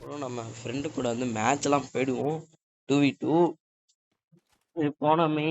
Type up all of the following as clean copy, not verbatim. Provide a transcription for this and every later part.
அப்புறம் நம்ம ஃப்ரெண்டு கூட வந்து மேட்ச்லாம் போயிடுவோம் 2v2. சரி போனோமே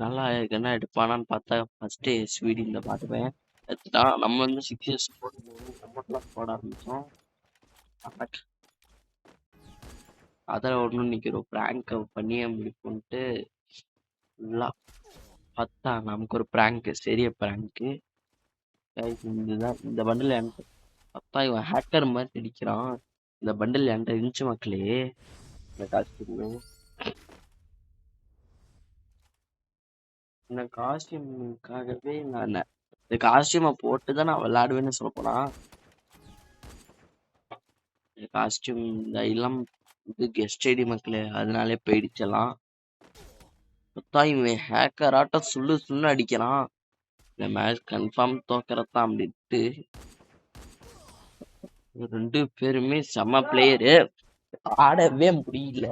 நல்லா என்ன எடுப்பானான்னு பார்த்தா ஃபர்ஸ்ட் ஸ்வீடி இந்த பார்த்துப்பேன் எடுத்துட்டான். நம்ம வந்து 6 இயர்ஸ் போட்டு போட ஆரம்பிச்சோம். அதில் ஒன்றும் இன்னைக்கு ஒரு ப்ராங்க் பண்ணியே முடிப்போன்ட்டு ஃபுல்லாக பார்த்தா நமக்கு ஒரு ப்ராங்க் பெரிய ப்ராங்க்கு. இதுதான் இந்த பண்டில் என்கிட்ட பார்த்தா இவன் ஹேக்கர் மாதிரி அடிக்கிறான். இந்த பண்டில் என்கிட்ட இருந்துச்சு மக்களே. இந்த காஸ்டியூம் இந்த காஸ்டியூமுக்காகவே நான் இந்த காஸ்டியூமை போட்டு தான் நான் விளையாடுவேன்னு சொல்ல போனா. இந்த காஸ்டியூம் இந்த இளம் இது கெஸ்ட் ஐடி மக்களே அதனாலே போயிடுச்செல்லாம். பார்த்தா இவன் ஹேக்கர் ஆட்டம் சுள்ளு அடிக்கிறான். இந்த மேட்ச் கன்ஃபார்ம் தோக்கறதான் அப்படின்ட்டு 2 பேருமே செம்ம பிளேயரு. ஆடவே முடியல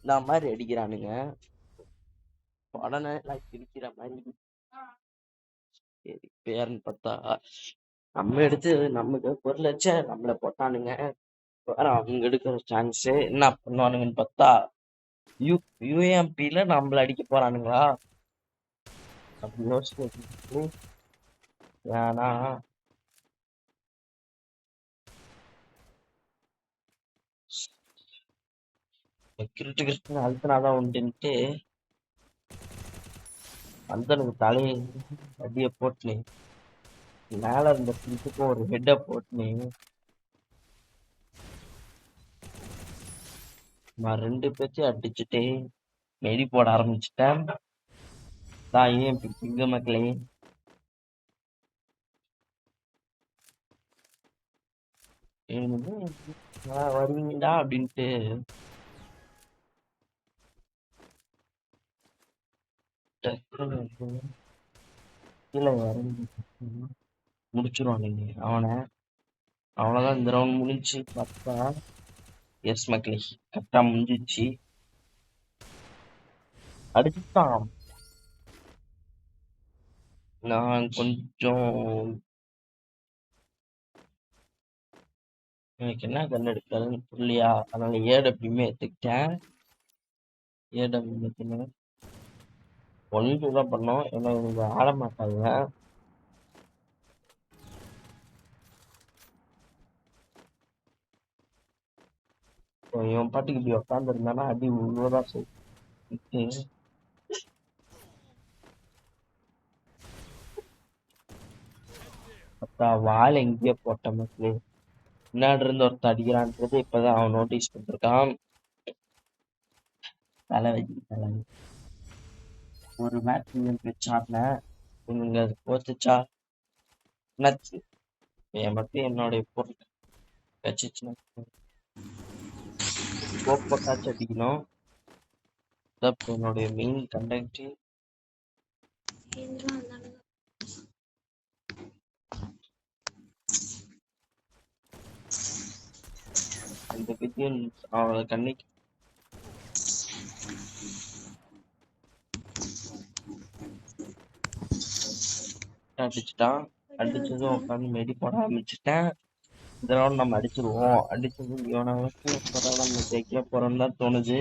இந்த மாதிரி அடிக்கிறானுங்க. உடனே கிழிக்கிற மாதிரி. சரி பேருன்னு பார்த்தா நம்ம எடுத்து நமக்கு பொருள் வச்ச நம்மள போட்டானுங்க. வேற அவங்க எடுக்கிற சான்ஸ் என்ன பண்ணுவானுங்கன்னு பார்த்தா யூஎம்பில நம்மள அடிக்க போறானுங்களா அப்படி யோசிச்சு ஏன்னா செக்யூரிட்டி கிருஷ்ணன் அழுத்தினாதான் உண்டுன்ட்டு அந்தனுக்கு தலையை அடிய போட்டுனே மேல இருந்த பிரிட்டுக்கும் ஒரு ஹெட்டை போட்டுனே நான் 2 பேர்த்தையும் அடிச்சுட்டு மெடி போட ஆரம்பிச்சுட்டேன். தான் ஏன் பிங்க மக்களே வருவீங்கடா அப்படின்ட்டு கீழே இறங்கி முடிச்சிருவான் நீங்க அவனை. அவ்வளவுதான் இந்த ரவுண்ட் முடிஞ்சு பார்த்தா எஸ் மக்களே கரெக்டா முடிஞ்சிச்சு. அடிச்சுட்டான். நான் கொஞ்சம் எனக்கு என்ன கண் எடுக்கிறதுன்னு புரியலையா அதனால ஏடபிள்யூமே எடுத்துக்கிட்டேன். ஏடபிள்யூ ஒன்று தான் பண்ணோம் ஏன்னா இவங்க ஆட மாட்டாங்க. இவன் பாட்டுக்கு இப்படி உட்காந்து இருந்தானா அடி உழுவதான் செய்து. வாழை எங்கேயோ போட்ட மக்களே முன்னாடி இருந்து ஒருத்த அடிக்கிறான்றது இப்பதான் அவன் நோட்டீஸ் பண்ணிருக்கான். தலைவலி ஒரு மேட்ச் வச்சாருன இவங்க போச்சுச்சா என்னாச்சு என் மட்டும் என்னுடைய பொருள் வச்சுச்சுன்னா போட்டாச்சு அடிக்கணும். என்னுடைய மெயின் கண்டக்ட் அந்த வித்தியன் அவளை கண்ணிக்கு அடிச்சுட்டான். அடிச்சதும் உட்காந்து மெடி போட ஆரம்பிச்சுட்டேன். இந்த ரவுண்ட் நம்ம அடிச்சிருவோம். அடிச்சது இவனை வச்சு நம்ம ஜெயிக்க போறோம்னு தான் தோணுது.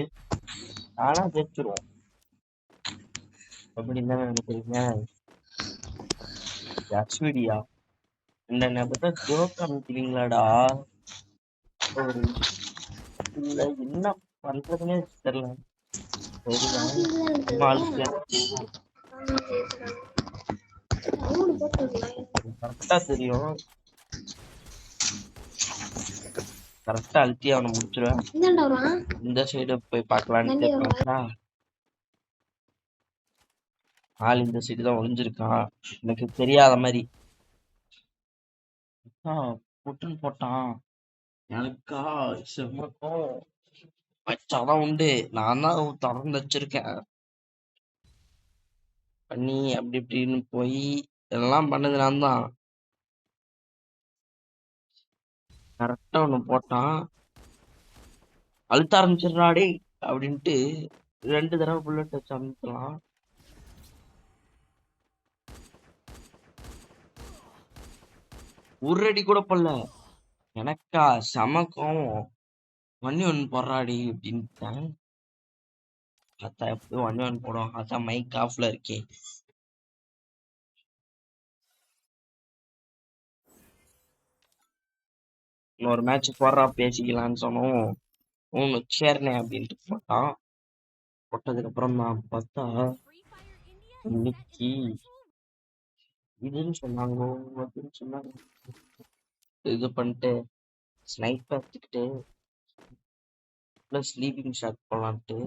ஆனா ஜெயிச்சிருவோம் அப்படின்னு தானே நினைக்கிறீங்க. எஸ்விடியா இந்த நபத்தை ஜோக் அமைக்கிறீங்களாடா. இல்ல என்ன பண்றதுன்னே தெரியல. கரெக்டா தெரியும். கரெக்டா அழுத்தி அவனை முடிச்சிருவேன். இந்த சைடு போய் பார்க்கலான்னு பார்த்தா ஆள் இந்த சைடு தான் ஒளிஞ்சிருக்கான். எனக்கு தெரியாத மாதிரி புட்டுன்னு போட்டான். எனக்கா செம்மக்கும் வச்சாதான் உண்டு. நான் தான் திறந்து வச்சிருக்கேன் பண்ணி அப்படி இப்படின்னு போய் இதெல்லாம் பண்ணது நான் தான். கரெக்டா ஒண்ணு போட்டான். அழுத்த ஆரம்பிச்சிடறாடே அப்படின்ட்டு 2 தடவை புல்லட் வச்சு அமுத்தலாம். ஒரு அடி கூட பண்ணல. எனக்கா செம கோவம். 1v1 போடுறாடி அப்படின்ட்டேன். பார்த்தா எப்படியும் 1v1 போடும். அதான் மைக் ஆஃப்ல இருக்கே. இன்னொரு மேட்ச் போடுறா பேசிக்கலான்னு சொன்னோம். சரிண்ணே அப்படின்ட்டு போட்டான். போட்டதுக்கு அப்புறம் நான் பார்த்தா இன்னைக்கு இதுன்னு சொன்னாங்க, அதுன்னு சொன்னாங்க. இது பண்ணிட்டு ஸ்னைப்பர் எடுத்துக்கிட்டு ப்ளஸ் ஸ்லீப்பிங் ஷாட் போலான்ட்டு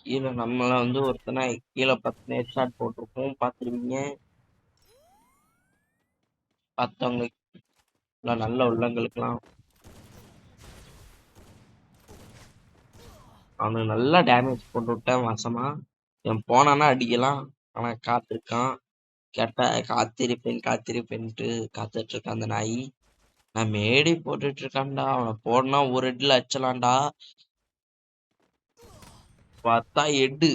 கீழே நம்மள வந்து ஒருத்தனை கீழே 10 ஹெட் ஷாட் போட்டிருப்போம், பார்த்துருவீங்க. பார்த்தவங்க நல்ல உள்ளங்களுக்கெல்லாம் அவனுக்கு நல்லா டேமேஜ் போட்டு விட்டேன் மாசமா. இவன் போனானா அடிக்கலாம், ஆனா காத்திருக்கான். கேட்டா காத்திருப்பேன்ட்டு காத்துட்டு இருக்கான் அந்த நாய். நான் மேடி போட்டுட்டு இருக்கான்டா, அவனை போடனா ஒரு ஹெட்ல அச்சலாம்டா. பார்த்தா ஹெட்டு.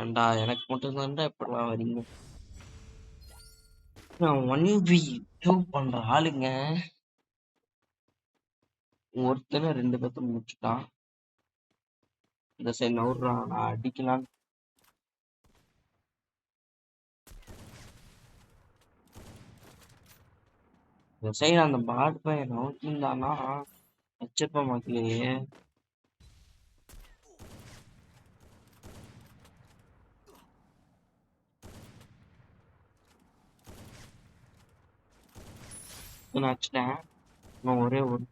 ஏண்டா எனக்கு மட்டும் தான்டா எப்படிலாம் வரீங்க? நான் 1v2 பண்ற ஆளுங்க. ஒருத்தனை 2 பேர்த்த முடிச்சுட்டான். இந்த சைடு நவுறான், நான் அடிக்கலாம். இந்த சைடு அந்த பாட் பையன் நவுத்திருந்தானா வச்சப்ப மக்களையே. நான் வச்சுட்டேன். நான் ஒரே ஒரு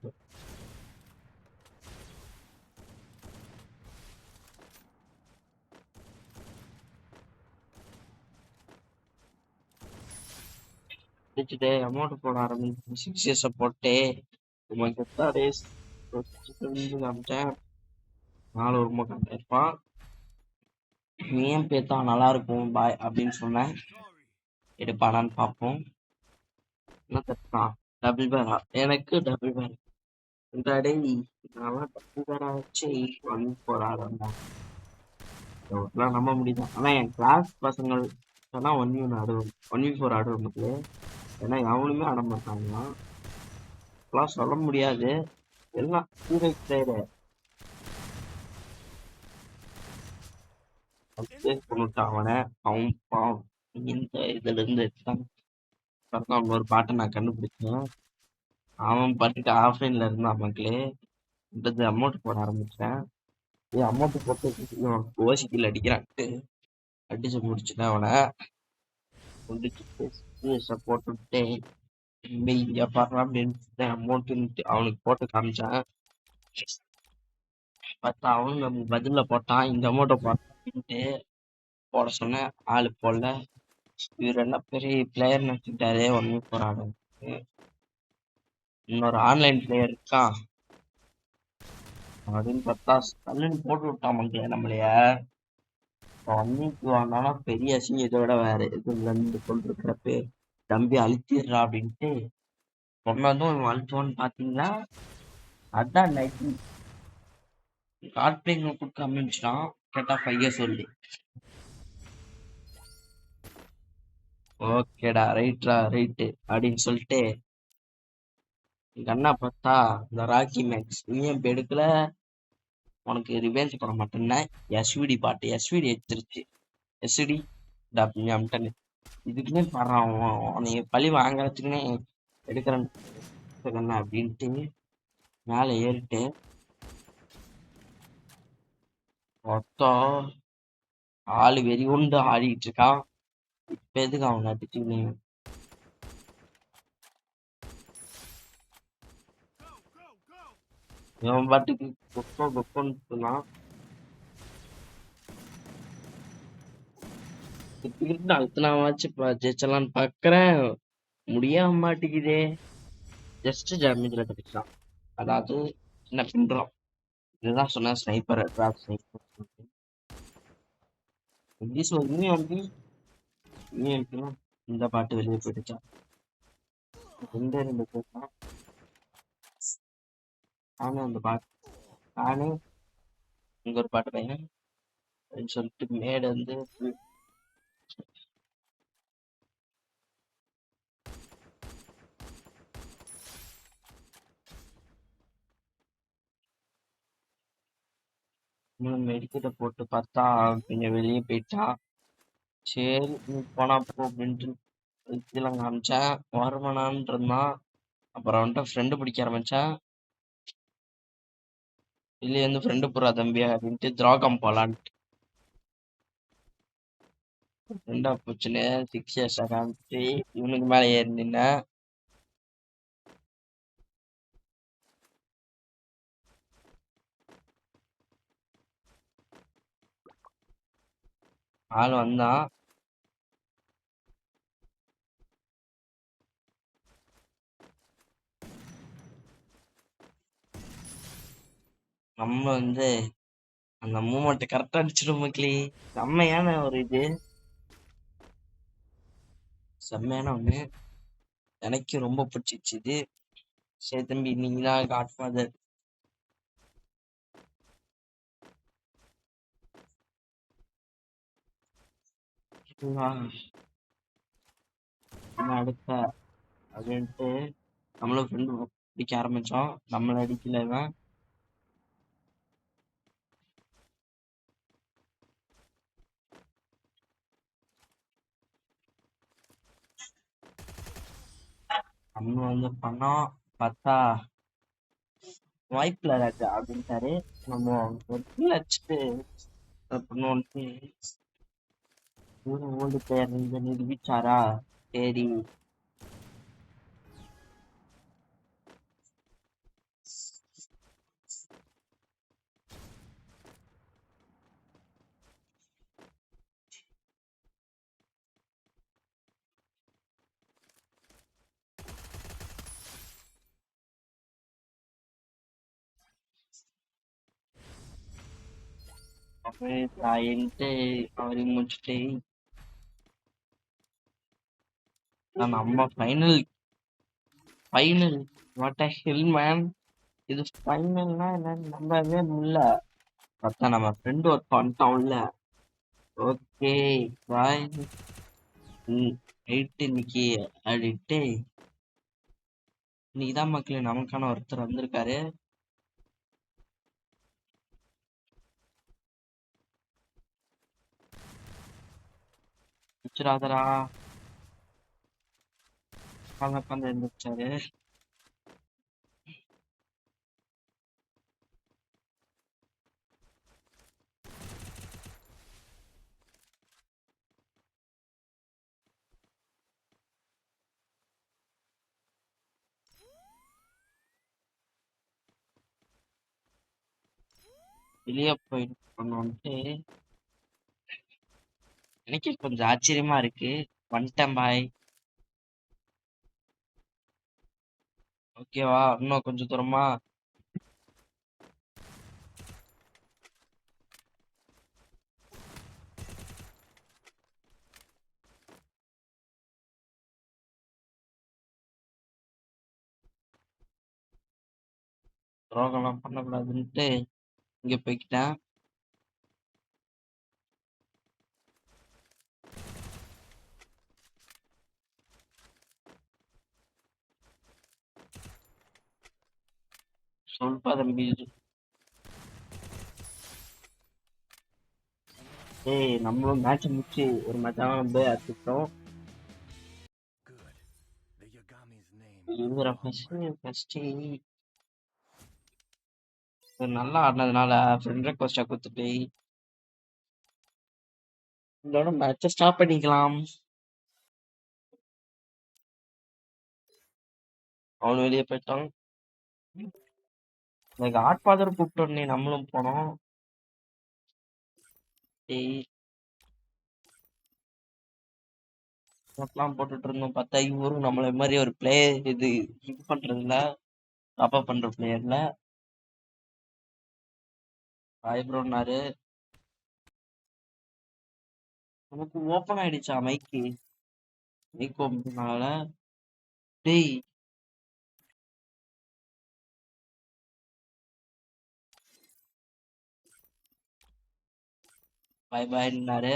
அடிச்சுட்டு அமௌண்ட் போட ஆரம்பிச்சு 6 இயர்ஸை போட்டு ரேஸ் காமிச்சேன். 4 ஒரு முகம் இருப்பான். ஏன் பேத்தா நல்லா இருக்கும் பாய் அப்படின்னு சொன்னேன். எடுப்பானான்னு பார்ப்போம். என்ன தட்டான்? டபுள் பேரா? எனக்கு டபுள் பேர் இந்த டே நான் டபுள் பேரா வச்சு 1v4 ஆடுறேன். நம்ப முடியுது. ஆனா என் கிளாஸ் பசங்கள் சொன்னா 1v1 ஆடுவோம், 1v4 ஆடுவோம் மக்களே. ஏன்னா எவனுமே ஆட மாட்டாங்க, சொல்ல முடியாது. எல்லாம் அவனை அவன் பாவம் இந்த இதுல இருந்து அவன் ஒரு பாட்டை நான் கண்டுபிடிச்சேன். அவன் பாட்டுட்டு ஆஃப்லைன்ல இருந்தான் மக்களே. அமௌண்ட் போட ஆரம்பிச்சேன். அமௌண்ட் போட்டு ஓசிக்கில் அடிக்கிறான்ட்டு அடிச்சு முடிச்சுட்டேன் அவனை. போட்டுட்டு இங்க பாடுறான் அப்படின்னு அமௌண்ட் அவனுக்கு போட்டு காமிச்சான். பார்த்தா அவனு நம்ம பதில போட்டான், இந்த அமௌண்ட்டை போட்டான்ட்டு போட சொன்னேன். ஆளு போடல. இவர் என்ன பெரிய பிளேயர் நினைச்சுட்டாரே 1v4 ஆடும். இன்னொரு ஆன்லைன் பிளேயர் இருக்கான் அப்படின்னு பார்த்தா தள்ளுன்னு போட்டு விட்டான் மக்களே நம்மளைய. 1v2 ஆனாலும் பெரிய அசிங்க, இதை விட வேற எதுவும் இருந்து கொண்டிருக்கிறப்ப தம்பி அழுத்திடுறா அப்படின்ட்டு சொன்னதும் அழுத்துவான்னு பாத்தீங்களா? அதான் நைட்டு கார்ட் பிளேயிங் கொடுக்க ஆரம்பிச்சிட்டான். கேட்டா 5 years சொல்லி. ஓகேடா ரைட்ரா ரைட்டு அப்படின்னு சொல்லிட்டு எங்க அண்ணா பார்த்தா இந்த ராக்கி மேக்ஸ் நீயும் எடுக்கல, உனக்கு ரிவெஞ்ச் பண்ண மாட்டேன்னா எஸ்விடி பாட்டு எஸ்விடி எடுத்துருச்சு. எஸ்டி அம்டன் இதுக்குன்னே பாடுறான், உன்னைய பழி வாங்குறதுக்குன்னே எடுக்கிறேன் அப்படின்ட்டு மேலே ஏறிட்டு மொத்தம் ஆளு வெறி உண்டு ஆடிட்டு இருக்கான். இப்ப எதுக்கு அவங்க அடிச்சுன்னு இவன் பாட்டுக்கு கொப்பன்னு சொன்னான். அழுத்தினாச்சு ஜெயிச்சலான்னு பாக்குறேன், முடியாம மாட்டேங்குதே. ஜஸ்ட் டேமேஜ்ல கிடைச்சான். அதாவது என்ன பண்றோம், இதுதான் சொன்ன ஸ்னைப்பர் இந்த பாட்டு வெளியே போயிடுச்சா. ரெண்டு பேர் தான். நானும் அந்த பாட்டு நானு இங்க ஒரு பாட்டு பையன் அப்படின்னு சொல்லிட்டு மேடு வந்து மெடிக்கெட்டை போட்டு பார்த்தா கொஞ்சம் வெளியே போயிட்டான். சரி நீ போனா போ அப்படின்ட்டு கீழே காமிச்சேன். வருமானான் இருந்தான். அப்புறம் வந்துட்டு ஃப்ரெண்டு பிடிக்க ஆரம்பிச்சேன். வெளியே வந்து ஃப்ரெண்டு போறா தம்பியா அப்படின்ட்டு துரோகம் போலான்ட்டு ஃப்ரெண்டா போச்சுன்னு 6 இயர்ஸ் காமிச்சு இவனுக்கு மேலே ஏறி நின்ன. ஆள் வந்தான். நம்ம வந்து அந்த மூமெண்ட் கரெக்டா அடிச்சிடும் மக்களே. செம்மையான ஒரு இது, செம்மையான ஒண்ணு. எனக்கு ரொம்ப பிடிச்சிச்சு இது. சரி தம்பி நீங்க தான் காட்ஃபாதர். அடுத்த அப்படின்ட்டு நம்மளும் ஃப்ரெண்டு பிடிக்க ஆரம்பிச்சோம். நம்மள அடிக்கலதான். நம்ம வந்து பண்ணோம். பார்த்தா வாய்ப்பில்ல ராஜா அப்படின்ட்டாரு. நம்ம ஒரு கீழே வச்சுட்டு பண்ணுவோன்ட்டு ஓல்டு பிளேயர் இருந்து நிரூபிச்சாரா. சரி அப்படின்ட்டு அவரையும் முடிச்சுட்டு நம்ம final final what a hell man. இது ஃபைனல்னா என்னன்னு நம்பவே முடியல. பார்த்தா நம்ம ஃப்ரெண்டு ஒர்க் பண்ணிட்டோம் உள்ள. ஓகே பாய் நைட்டு இன்னைக்கு அப்படின்ட்டு இன்னைக்குதான் மக்களே நமக்கான ஒருத்தர் வந்திருக்காரு. ராதரா உட்காந்து இருந்துச்சாரு. வெளியே போயிட்டு பண்ணோன்ட்டு எனக்கு கொஞ்சம் ஆச்சரியமா இருக்கு. வந்துட்டேன் பாய். ஓகேவா இன்னும் கொஞ்சம் தூரமா. துரோகம்லாம் பண்ணக்கூடாதுன்ட்டு இங்க போய்க்கிட்டேன். சொல்பா தம்பி. ஏய் நம்மளும் மேட்ச் முடிச்சு ஒரு மேட்சாக நம்ம அடிச்சிட்டோம். இவரை ஃபர்ஸ்ட் நல்லா ஆடினதுனால ஃப்ரெண்ட் ரெக்வஸ்டா கொடுத்துட்டு இதோட மேட்சை ஸ்டாப் பண்ணிக்கலாம். அவனு வெளியே போயிட்டான். இந்த காட்ஃபாதர் கூப்பிட்டு உடனே நம்மளும் போனோம். போட்டுட்டு இருந்தோம். பார்த்தா இவரும் நம்மள மாதிரி ஒரு பிளேயர் இது பண்றதுல டாப் அப் பண்ற பிளேயர்ல ப்ரோன்னாரு. நமக்கு ஓப்பன் ஆயிடுச்சா மைக்கு மைக் ஓப்பனால. டேய் பாய் பாய்னாரு.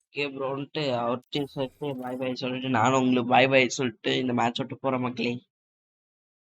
ஓகே ப்ரோன்ட்டு அவர்கிட்டயும் சொல்லிட்டு பாய் பாய் சொல்லிட்டு நானும் உங்களுக்கு பாய் பாய் சொல்லிட்டு இந்த மேட்ச் விட்டு போறேன் மக்களே.